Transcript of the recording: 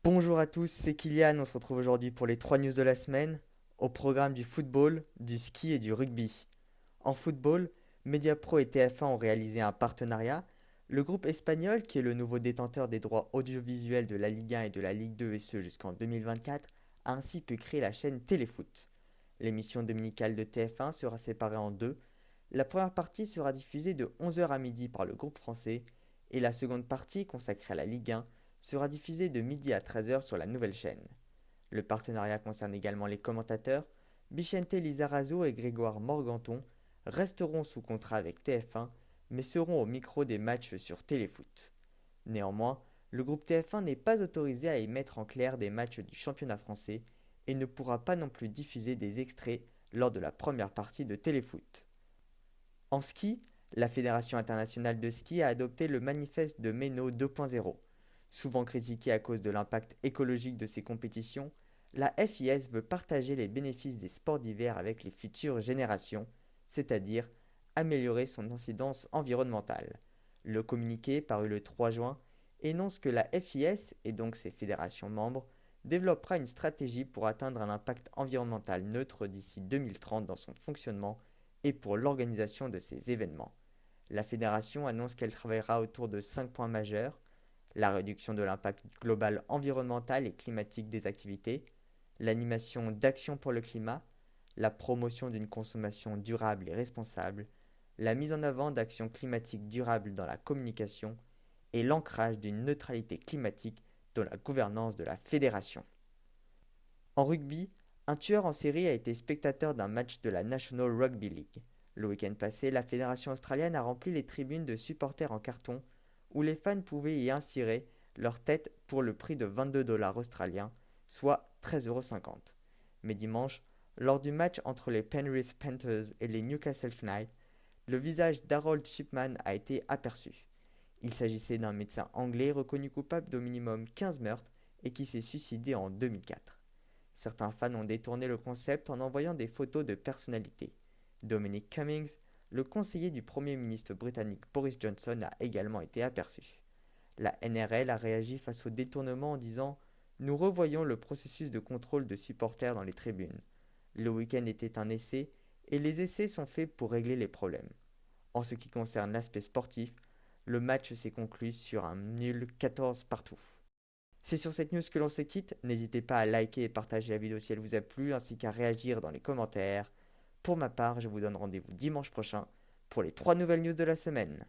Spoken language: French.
Bonjour à tous, c'est Kylian, on se retrouve aujourd'hui pour les 3 news de la semaine, au programme du football, du ski et du rugby. En football, Mediapro et TF1 ont réalisé un partenariat. Le groupe espagnol, qui est le nouveau détenteur des droits audiovisuels de la Ligue 1 et de la Ligue 2 et ce jusqu'en 2024, a ainsi pu créer la chaîne Téléfoot. L'émission dominicale de TF1 sera séparée en deux. La première partie sera diffusée de 11 heures à midi par le groupe français et la seconde partie, consacrée à la Ligue 1, sera diffusée de midi à 13 heures sur la nouvelle chaîne. Le partenariat concerne également les commentateurs. Vicente Lizarazo et Grégoire Morganton resteront sous contrat avec TF1, mais seront au micro des matchs sur Téléfoot. Néanmoins, le groupe TF1 n'est pas autorisé à émettre en clair des matchs du championnat français et ne pourra pas non plus diffuser des extraits lors de la première partie de Téléfoot. En ski, la Fédération internationale de ski a adopté le manifeste de Méno 2.0. Souvent critiqué à cause de l'impact écologique de ces compétitions, la FIS veut partager les bénéfices des sports d'hiver avec les futures générations, c'est-à-dire améliorer son incidence environnementale. Le communiqué, paru le 3 juin, énonce que la FIS, et donc ses fédérations membres, développera une stratégie pour atteindre un impact environnemental neutre d'ici 2030 dans son fonctionnement et pour l'organisation de ces événements. La fédération annonce qu'elle travaillera autour de 5 points majeurs: la réduction de l'impact global environnemental et climatique des activités, l'animation d'actions pour le climat, la promotion d'une consommation durable et responsable, la mise en avant d'actions climatiques durables dans la communication et l'ancrage d'une neutralité climatique dans la gouvernance de la fédération. En rugby, un tueur en série a été spectateur d'un match de la National Rugby League. Le week-end passé, la fédération australienne a rempli les tribunes de supporters en carton où les fans pouvaient y insérer leur tête pour le prix de 22 $ australiens, soit 13,50 €. Mais dimanche, lors du match entre les Penrith Panthers et les Newcastle Knights, le visage d'Harold Shipman a été aperçu. Il s'agissait d'un médecin anglais reconnu coupable d'au minimum 15 meurtres et qui s'est suicidé en 2004. Certains fans ont détourné le concept en envoyant des photos de personnalités. Dominic Cummings, le conseiller du Premier ministre britannique Boris Johnson, a également été aperçu. La NRL a réagi face au détournement en disant: Nous revoyons le processus de contrôle de supporters dans les tribunes. Le week-end était un essai et les essais sont faits pour régler les problèmes. En ce qui concerne l'aspect sportif, le match s'est conclu sur un nul 14 partout. C'est sur cette news que l'on se quitte. N'hésitez pas à liker et partager la vidéo si elle vous a plu, ainsi qu'à réagir dans les commentaires. Pour ma part, je vous donne rendez-vous dimanche prochain pour les 3 nouvelles news de la semaine.